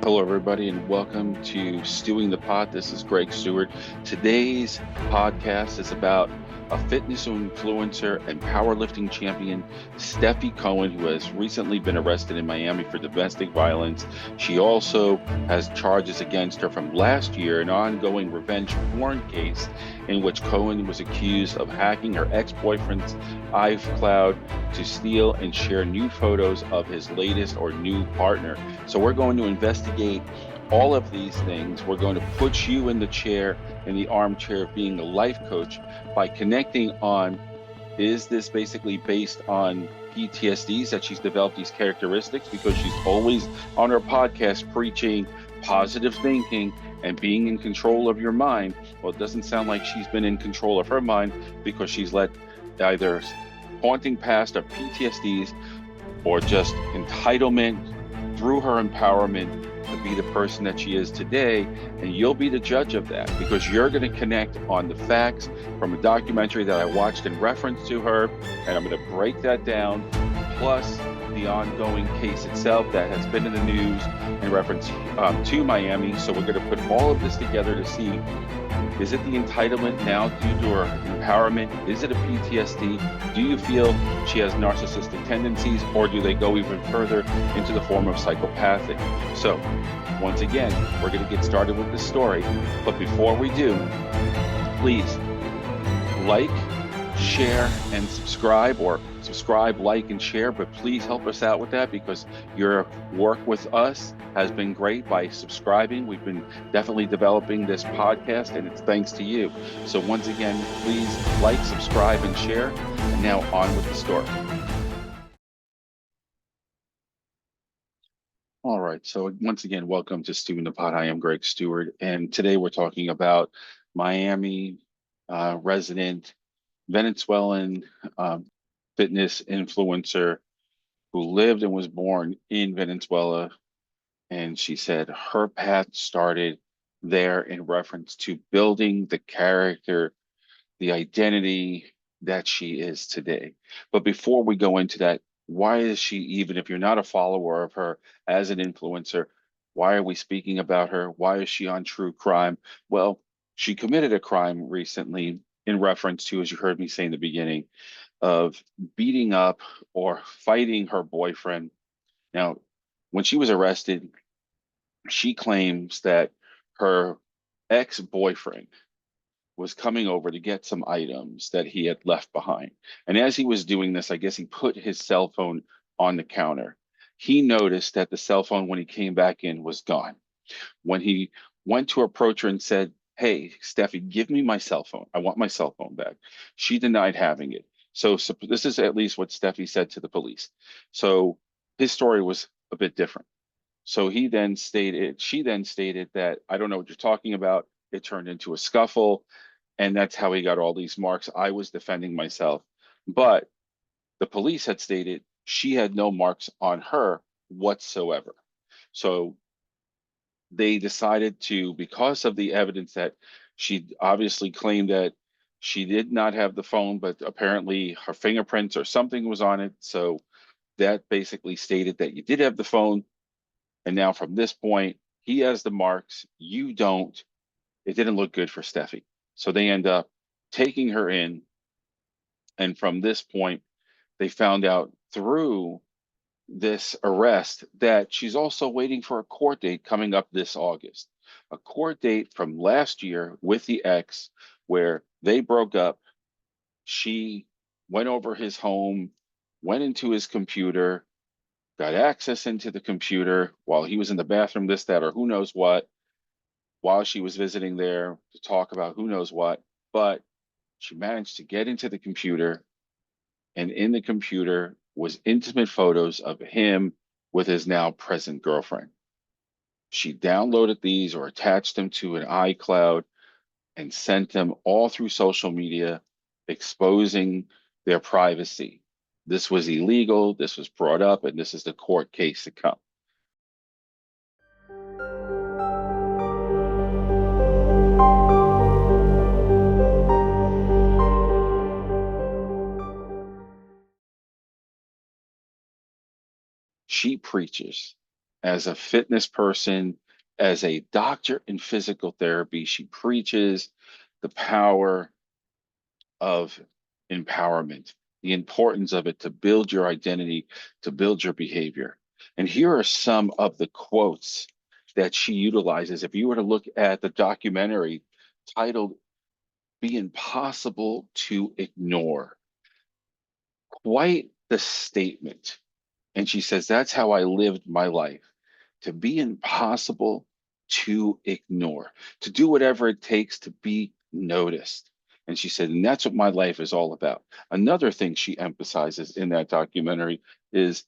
Hello, everybody, and welcome to Stewing the Pot. This is Greg Stewart. Today's podcast is about a fitness influencer and powerlifting champion, Stefi Cohen, who has recently been arrested in Miami for domestic violence. She also has charges against her from last year, an ongoing revenge porn case in which Cohen was accused of hacking her ex-boyfriend's iCloud to steal and share new photos of his latest or new partner. So we're going to investigate all of these things. We're going to put you in the chair, in the armchair of being a life coach by connecting on, is this basically based on PTSDs that she's developed these characteristics because she's always on her podcast preaching positive thinking and being in control of your mind? Well, it doesn't sound like she's been in control of her mind because she's let either haunting past of PTSDs or just entitlement through her empowerment to be the person that she is today. And you'll be the judge of that because you're going to connect on the facts from a documentary that I watched in reference to her. And I'm going to break that down, plus the ongoing case itself that has been in the news in reference to Miami. So we're going to put all of this together to see, is it the entitlement now due to her empowerment? Is it a PTSD? Do you feel she has narcissistic tendencies, or do they go even further into the form of psychopathic? So, once again, we're going to get started with this story. But before we do, please like, share, and subscribe, or subscribe, like, and share. But please help us out with that because your work with us has been great by subscribing. We've been definitely developing this podcast, and it's thanks to you. So once again, please like, subscribe, and share. And now on with the story. All right. So once again, welcome to Stew in the Pot. I am Greg Stewart, and today we're talking about Miami resident Venezuelan fitness influencer who lived and was born in Venezuela. And she said her path started there in reference to building the character, the identity that she is today. But before we go into that, why is she, even if you're not a follower of her as an influencer, why are we speaking about her? Why is she on true crime? Well, she committed a crime recently in reference to, as you heard me say in the beginning, of beating up or fighting her boyfriend. Now, when she was arrested, she claims that her ex-boyfriend was coming over to get some items that he had left behind. And as he was doing this, I guess he put his cell phone on the counter. He noticed that the cell phone, when he came back in, was gone. When he went to approach her and said, "Hey, Steffi, give me my cell phone. I want my cell phone back," she denied having it. So this is at least what Steffi said to the police. So his story was a bit different. So she then stated that, "I don't know what you're talking about. It turned into a scuffle. And that's how he got all these marks. I was defending myself." But the police had stated she had no marks on her whatsoever. So they decided to, because of the evidence that she obviously claimed that she did not have the phone, but apparently her fingerprints or something was on it. So that basically stated that you did have the phone. And now from this point, he has the marks, you don't. It didn't look good for Steffi. So they end up taking her in. And from this point, they found out through this arrest that she's also waiting for a court date coming up this August. A court date from last year with the ex where they broke up. She went over his home, went into his computer, got access into the computer while he was in the bathroom, this, that, or who knows what, while she was visiting there to talk about who knows what. But she managed to get into the computer, and in the computer was intimate photos of him with his now present girlfriend. She downloaded these or attached them to an iCloud and sent them all through social media, exposing their privacy. This was illegal. This was brought up, and this is the court case to come. She preaches as a fitness person, as a doctor in physical therapy. She preaches the power of empowerment, the importance of it to build your identity, to build your behavior. And here are some of the quotes that she utilizes. If you were to look at the documentary titled Be Impossible to Ignore, quite the statement. And she says, that's how I lived my life, to be impossible to ignore, to do whatever it takes to be noticed. And she said, and that's what my life is all about. Another thing she emphasizes in that documentary is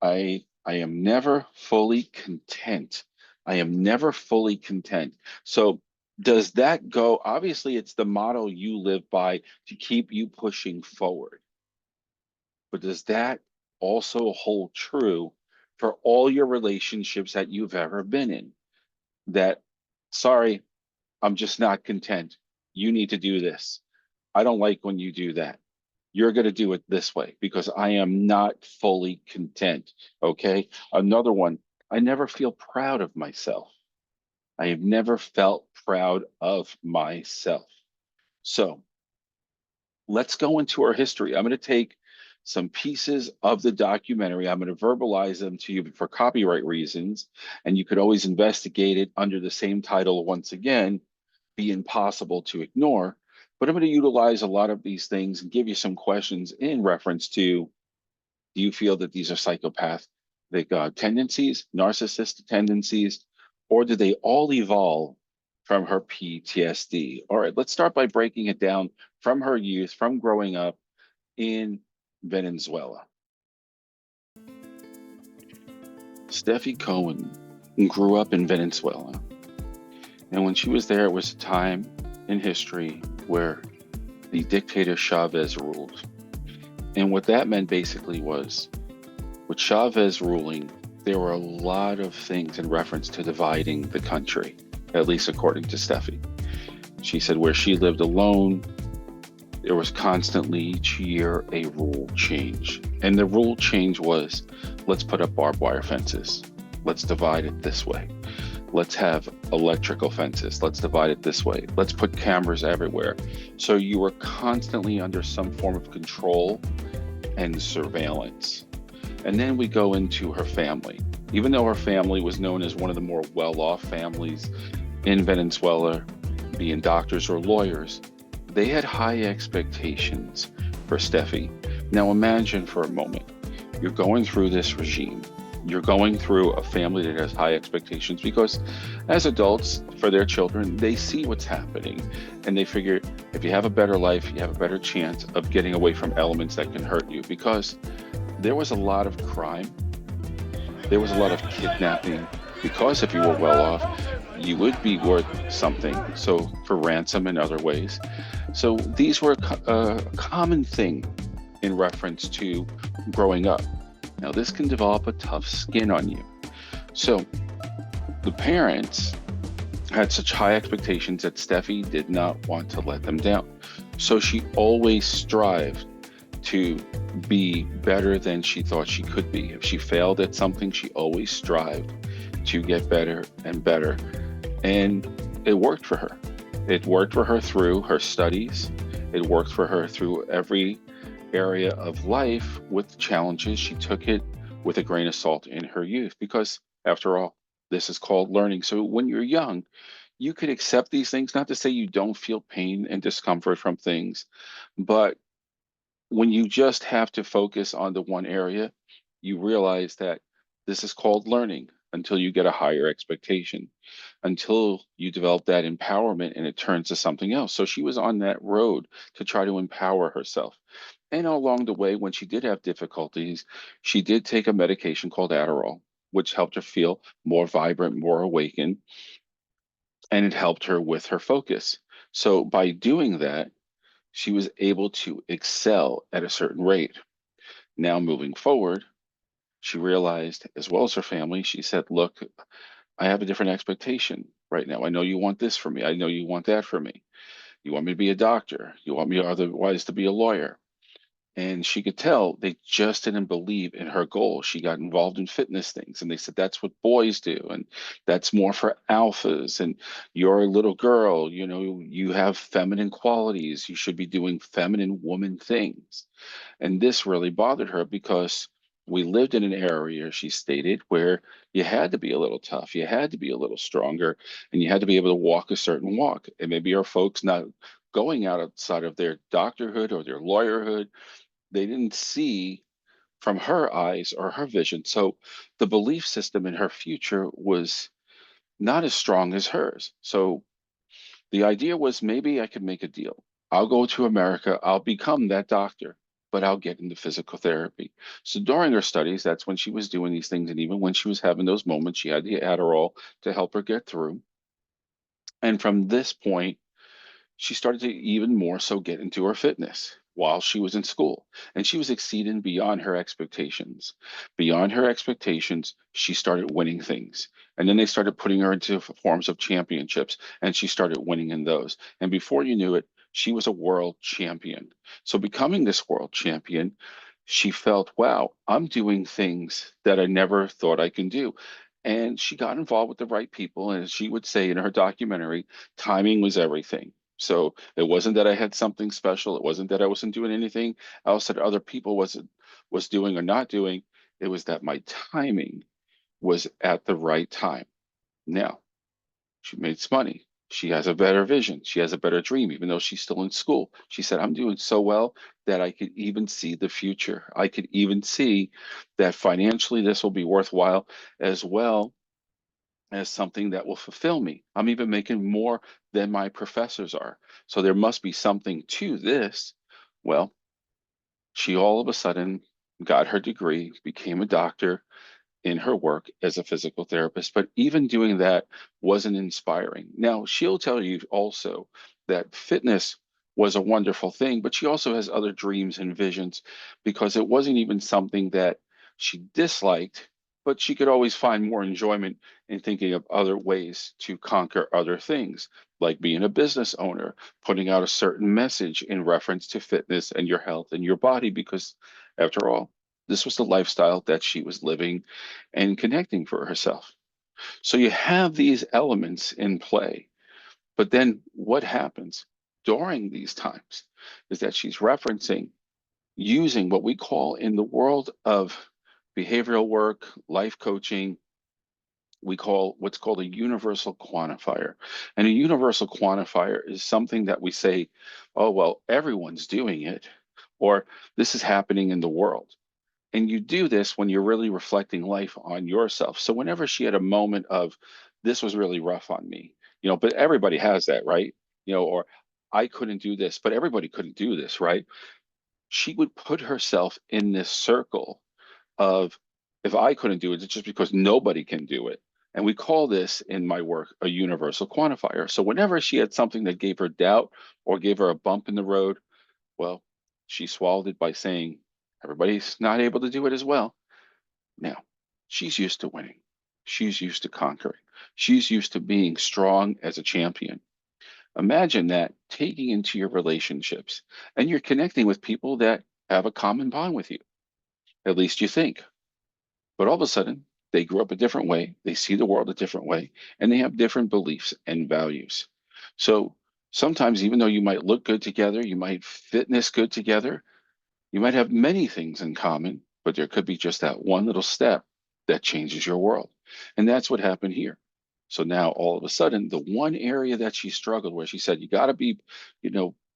I am never fully content. I am never fully content. So does that go? Obviously, it's the motto you live by to keep you pushing forward. But does that also hold true for all your relationships that you've ever been in? That, sorry, I'm just not content. You need to do this. I don't like when you do that. You're going to do it this way because I am not fully content. Okay. Another one, I never feel proud of myself. I have never felt proud of myself. So let's go into our history. I'm going to take some pieces of the documentary. I'm going to verbalize them to you for copyright reasons, and you could always investigate it under the same title once again, Be Impossible to Ignore. But I'm going to utilize a lot of these things and give you some questions in reference to, do you feel that these are psychopathic tendencies, narcissistic tendencies, or do they all evolve from her PTSD? All right, let's start by breaking it down from her youth, from growing up in Venezuela. Stefi Cohen grew up in Venezuela. And when she was there, it was a time in history where the dictator Chavez ruled. And what that meant basically was, with Chavez ruling, there were a lot of things in reference to dividing the country, at least according to Stefi. She said where she lived alone, there was constantly each year a rule change. And the rule change was, let's put up barbed wire fences. Let's divide it this way. Let's have electrical fences. Let's divide it this way. Let's put cameras everywhere. So you were constantly under some form of control and surveillance. And then we go into her family. Even though her family was known as one of the more well-off families in Venezuela, being doctors or lawyers, they had high expectations for Stefi. Now imagine for a moment, you're going through this regime. You're going through a family that has high expectations because as adults, for their children, they see what's happening and they figure if you have a better life, you have a better chance of getting away from elements that can hurt you, because there was a lot of crime. There was a lot of kidnapping, because if you were well off, you would be worth something. So for ransom and other ways. So these were a common thing in reference to growing up. Now this can develop a tough skin on you. So the parents had such high expectations that Stefi did not want to let them down. So she always strived to be better than she thought she could be. If she failed at something, she always strived to get better and better. And it worked for her. It worked for her through her studies. It worked for her through every area of life with challenges. She took it with a grain of salt in her youth because, after all, this is called learning. So when you're young, you could accept these things, not to say you don't feel pain and discomfort from things, but when you just have to focus on the one area, you realize that this is called learning until you get a higher expectation, until you develop that empowerment and it turns to something else. So she was on that road to try to empower herself. And along the way, when she did have difficulties, she did take a medication called Adderall, which helped her feel more vibrant, more awakened, and it helped her with her focus. So by doing that, she was able to excel at a certain rate. Now, moving forward, she realized, as well as her family, she said, look, I have a different expectation right now. I know you want this for me. I know you want that for me. You want me to be a doctor. You want me otherwise to be a lawyer. And she could tell they just didn't believe in her goal. She got involved in fitness things, and they said that's what boys do, and that's more for alphas. And you're a little girl, you have feminine qualities. You should be doing feminine woman things. And this really bothered her because we lived in an area, she stated, where you had to be a little tough, you had to be a little stronger, and you had to be able to walk a certain walk. And maybe our folks not going outside of their doctorhood or their lawyerhood, they didn't see from her eyes or her vision. So the belief system in her future was not as strong as hers. So the idea was maybe I could make a deal. I'll go to America, I'll become that doctor, but I'll get into physical therapy. So during her studies, that's when she was doing these things. And even when she was having those moments, she had the Adderall to help her get through. And from this point, she started to even more so get into her fitness while she was in school. And she was exceeding beyond her expectations. Beyond her expectations, she started winning things. And then they started putting her into forms of championships, and she started winning in those. And before you knew it, she was a world champion. So, becoming this world champion, she felt, wow, I'm doing things that I never thought I can do. And she got involved with the right people. And as she would say in her documentary, timing was everything. So it wasn't that I had something special. It wasn't that I wasn't doing anything else that other people was doing or not doing. It was that my timing was at the right time. Now, she makes money. She has a better vision. She has a better dream, even though she's still in school. She said, I'm doing so well that I could even see the future. I could even see that financially this will be worthwhile, as well as something that will fulfill me. I'm even making more than my professors are. So there must be something to this. Well, she all of a sudden got her degree, became a doctor in her work as a physical therapist, but even doing that wasn't inspiring. Now, she'll tell you also that fitness was a wonderful thing, but she also has other dreams and visions because it wasn't even something that she disliked, but she could always find more enjoyment in thinking of other ways to conquer other things, like being a business owner, putting out a certain message in reference to fitness and your health and your body, because after all, this was the lifestyle that she was living and connecting for herself. So you have these elements in play. But then what happens during these times is that she's referencing using what we call in the world of behavioral work, life coaching, we call what's called a universal quantifier. And a universal quantifier is something that we say, oh, well, everyone's doing it, or this is happening in the world. And you do this when you're really reflecting life on yourself. So whenever she had a moment of, this was really rough on me, but everybody has that, right? Or I couldn't do this, but everybody couldn't do this, right? She would put herself in this circle of, if I couldn't do it, it's just because nobody can do it. And we call this in my work a universal quantifier. So whenever she had something that gave her doubt or gave her a bump in the road, well, she swallowed it by saying, everybody's not able to do it as well. Now, she's used to winning. She's used to conquering. She's used to being strong as a champion. Imagine that taking into your relationships, and you're connecting with people that have a common bond with you. At least you think. But all of a sudden, they grew up a different way. They see the world a different way, and they have different beliefs and values. So sometimes, even though you might look good together, you might fitness good together, you might have many things in common, but there could be just that one little step that changes your world. And that's what happened here. So now all of a sudden, the one area that she struggled, where she said, you got to be,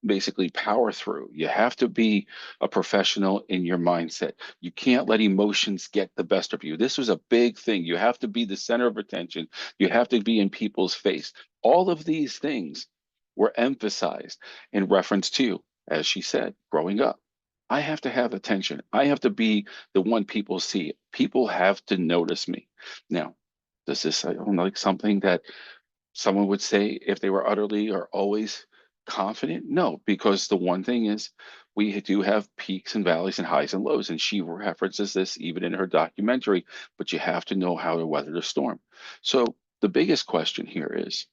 basically power through. You have to be a professional in your mindset. You can't let emotions get the best of you. This was a big thing. You have to be the center of attention. You have to be in people's face. All of these things were emphasized in reference to, as she said, growing up. I have to have attention. I have to be the one people see. People have to notice me. Now, does this sound like something that someone would say if they were utterly or always confident? No, because the one thing is, we do have peaks and valleys and highs and lows. And she references this even in her documentary, but you have to know how to weather the storm. So the biggest question here is,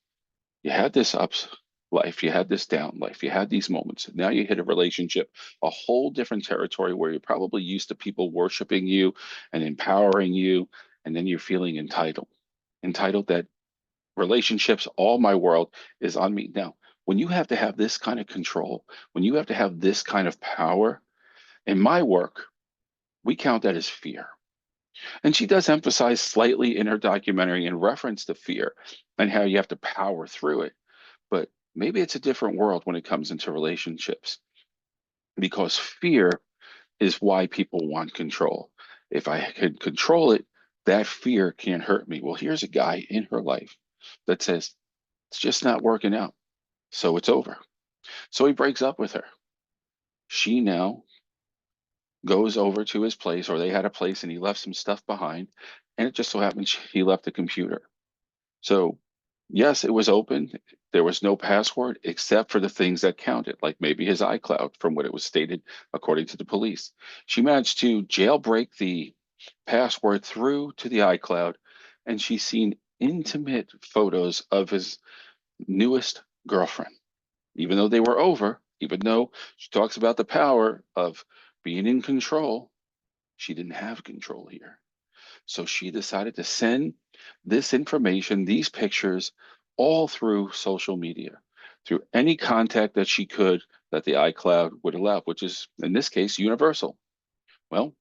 you had this ups, life, you had this down life, you had these moments. Now you hit a relationship, a whole different territory where you're probably used to people worshiping you and empowering you, and then you're feeling entitled. Entitled that relationships, all my world is on me. Now, when you have to have this kind of control, when you have to have this kind of power, in my work, we count that as fear. And she does emphasize slightly in her documentary in reference to fear and how you have to power through it. But maybe it's a different world when it comes into relationships because fear is why people want control. If I could control it, that fear can't hurt me. Well, here's a guy in her life that says, it's just not working out. So it's over. So he breaks up with her. She now goes over to his place, or they had a place and he left some stuff behind. And it just so happens he left a computer. So, yes, it was open. There was no password except for the things that counted, like maybe his iCloud, from what it was stated according to the police. She managed to jailbreak the password through to the iCloud, and she's seen intimate photos of his newest girlfriend. Even though they were over, even though she talks about the power of being in control, she didn't have control here. So she decided to send this information, these pictures, all through social media, through any contact that she could that the iCloud would allow, which is in this case universal. Well,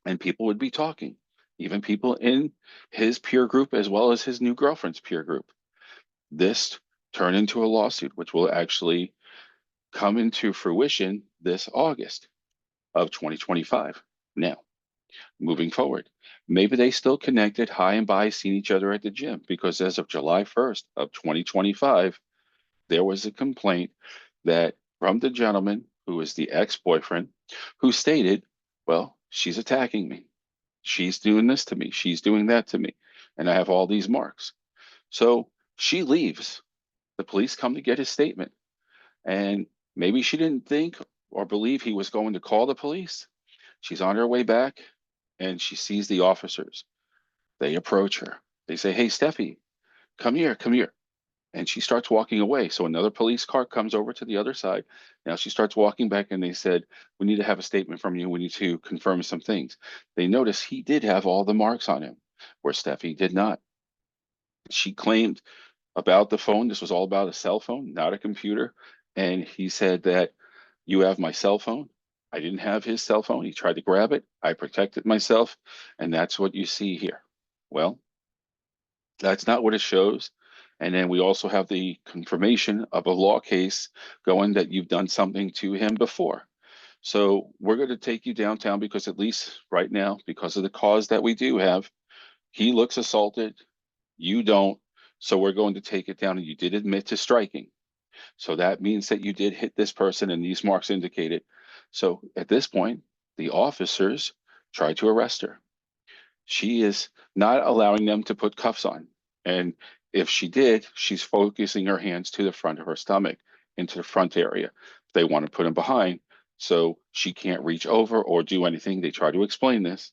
and people would be talking, even people in his peer group as well as his new girlfriend's peer group. This turned into a lawsuit, which will actually come into fruition this August of 2025. Now, moving forward. Maybe they still connected high and by, seen each other at the gym, because as of July 1st of 2025, there was a complaint that from the gentleman who was the ex-boyfriend who stated, well, she's attacking me. She's doing this to me. She's doing that to me. And I have all these marks. So she leaves. The police come to get his statement. And maybe she didn't think or believe he was going to call the police. She's on her way back and she sees the officers. They approach her. They say, "Hey, Stefi, come here, come here." And she starts walking away. So another police car comes over to the other side. Now she starts walking back and they said, "We need to have a statement from you. We need to confirm some things." They notice he did have all the marks on him, where Stefi did not. She claimed about the phone. This was all about a cell phone, not a computer. And he said that you have my cell phone. I didn't have his cell phone. He tried to grab it. I protected myself. And that's what you see here. Well, that's not what it shows. And then we also have the confirmation of a law case going that you've done something to him before. So we're going to take you downtown because at least right now, because of the cause that we do have, he looks assaulted, you don't. So we're going to take it down and you did admit to striking. So that means that you did hit this person and these marks indicate it. So at this point, the officers tried to arrest her. She is not allowing them to put cuffs on. And if she did, she's focusing her hands to the front of her stomach, into the front area. They want to put them behind, so she can't reach over or do anything. They try to explain this.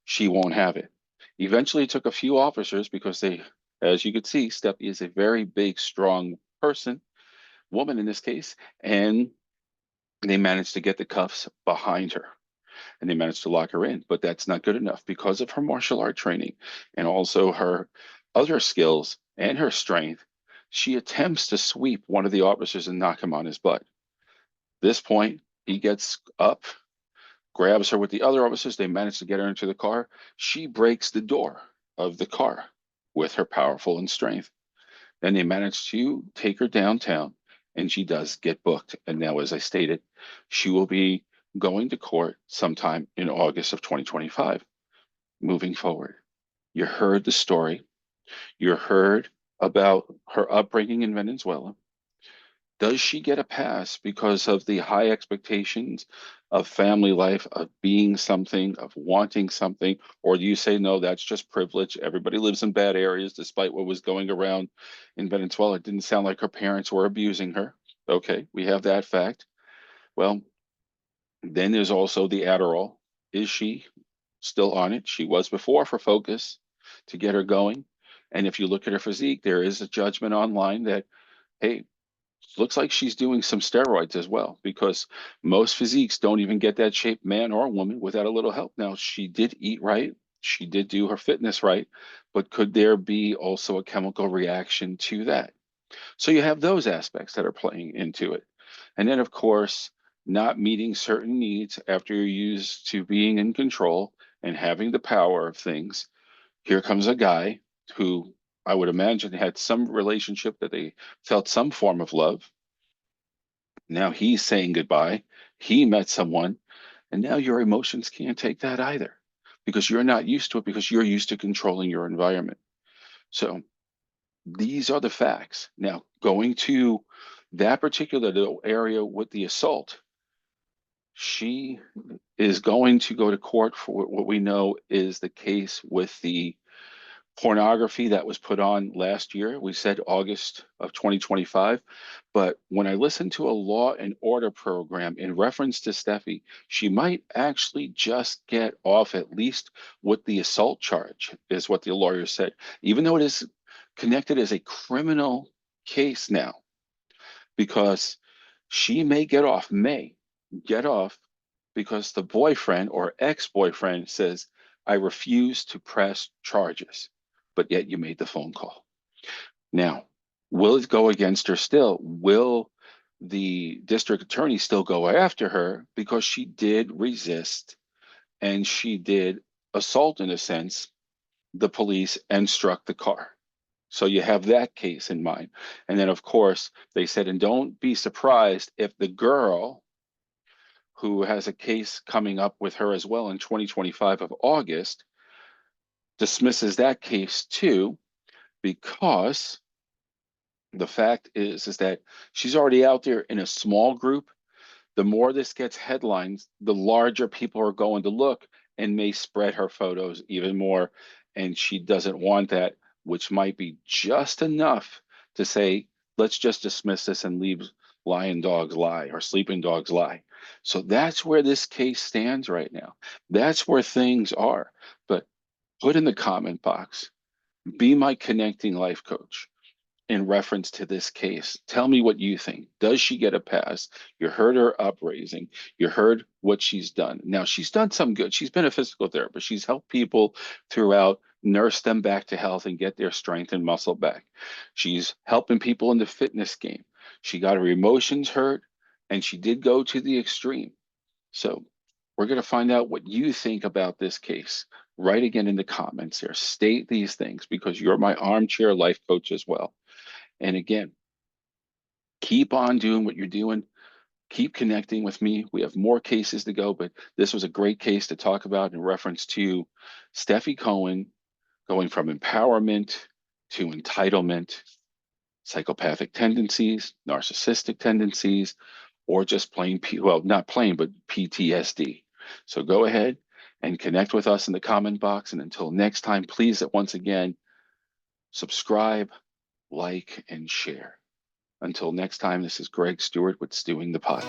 She won't have it. Eventually, it took a few officers because they, as you could see, Steppy is a very big, strong person, woman in this case, and they managed to get the cuffs behind her and they managed to lock her in. But that's not good enough because of her martial art training and also her other skills and her strength. She attempts to sweep one of the officers and knock him on his butt. This point, he gets up, grabs her with the other officers. They manage to get her into the car. She breaks the door of the car with her powerful and strength. Then they manage to take her downtown, and she does get booked. And now, as I stated, she will be going to court sometime in August of 2025. Moving forward, you heard the story. You heard about her upbringing in Venezuela. Does she get a pass because of the high expectations of family life, of being something, of wanting something? Or do you say, no, that's just privilege? Everybody lives in bad areas, despite what was going around in Venezuela. It didn't sound like her parents were abusing her. Okay, we have that fact. Well, then there's also the Adderall. Is she still on it? She was before for focus to get her going. And if you look at her physique, there is a judgment online that, hey, Looks like she's doing some steroids as well, because most physiques don't even get that shape, man or woman, without a little help. Now, she did eat right. She did do her fitness right, but could there be also a chemical reaction to that? So you have those aspects that are playing into it. And then, of course, not meeting certain needs after you're used to being in control and having the power of things. Here comes a guy who I would imagine had some relationship that they felt some form of love. Now he's saying goodbye. He met someone, and now your emotions can't take that either, because you're not used to it, because you're used to controlling your environment. So these are the facts. Now, going to that particular little area with the assault, she is going to go to court for what we know is the case with the pornography that was put on last year. We said August of 2025. But when I listened to a law and order program in reference to Stefi, she might actually just get off, at least with the assault charge, is what the lawyer said, even though it is connected as a criminal case now, because she may get off because the boyfriend or ex-boyfriend says, I refuse to press charges, but yet you made the phone call. Now, will it go against her still? Will the district attorney still go after her because she did resist and she did assault, in a sense, the police and struck the car? So you have that case in mind. And then, of course, they said, and don't be surprised if the girl who has a case coming up with her as well in 2025 of August dismisses that case too, because the fact is that she's already out there in a small group. The more this gets headlines, the larger people are going to look and may spread her photos even more. And she doesn't want that, which might be just enough to say, let's just dismiss this and leave lying dogs lie or sleeping dogs lie. So that's where this case stands right now. That's where things are. But put in the comment box, be my connecting life coach in reference to this case. Tell me what you think. Does she get a pass? You heard her upraising. You heard what she's done. Now, she's done some good. She's been a physical therapist. She's helped people throughout, nurse them back to health and get their strength and muscle back. She's helping people in the fitness game. She got her emotions hurt, and she did go to the extreme. So we're going to find out what you think about this case. Write again in the comments there. State these things, because you're my armchair life coach as well. And again, keep on doing what you're doing. Keep connecting with me. We have more cases to go, but this was a great case to talk about in reference to Stefi Cohen going from empowerment to entitlement, psychopathic tendencies, narcissistic tendencies, or just plain, well, not plain, but PTSD. So go ahead and connect with us in the comment box. And until next time, please, once again, subscribe, like, and share. Until next time, this is Greg Stewart with Stewing the Pot.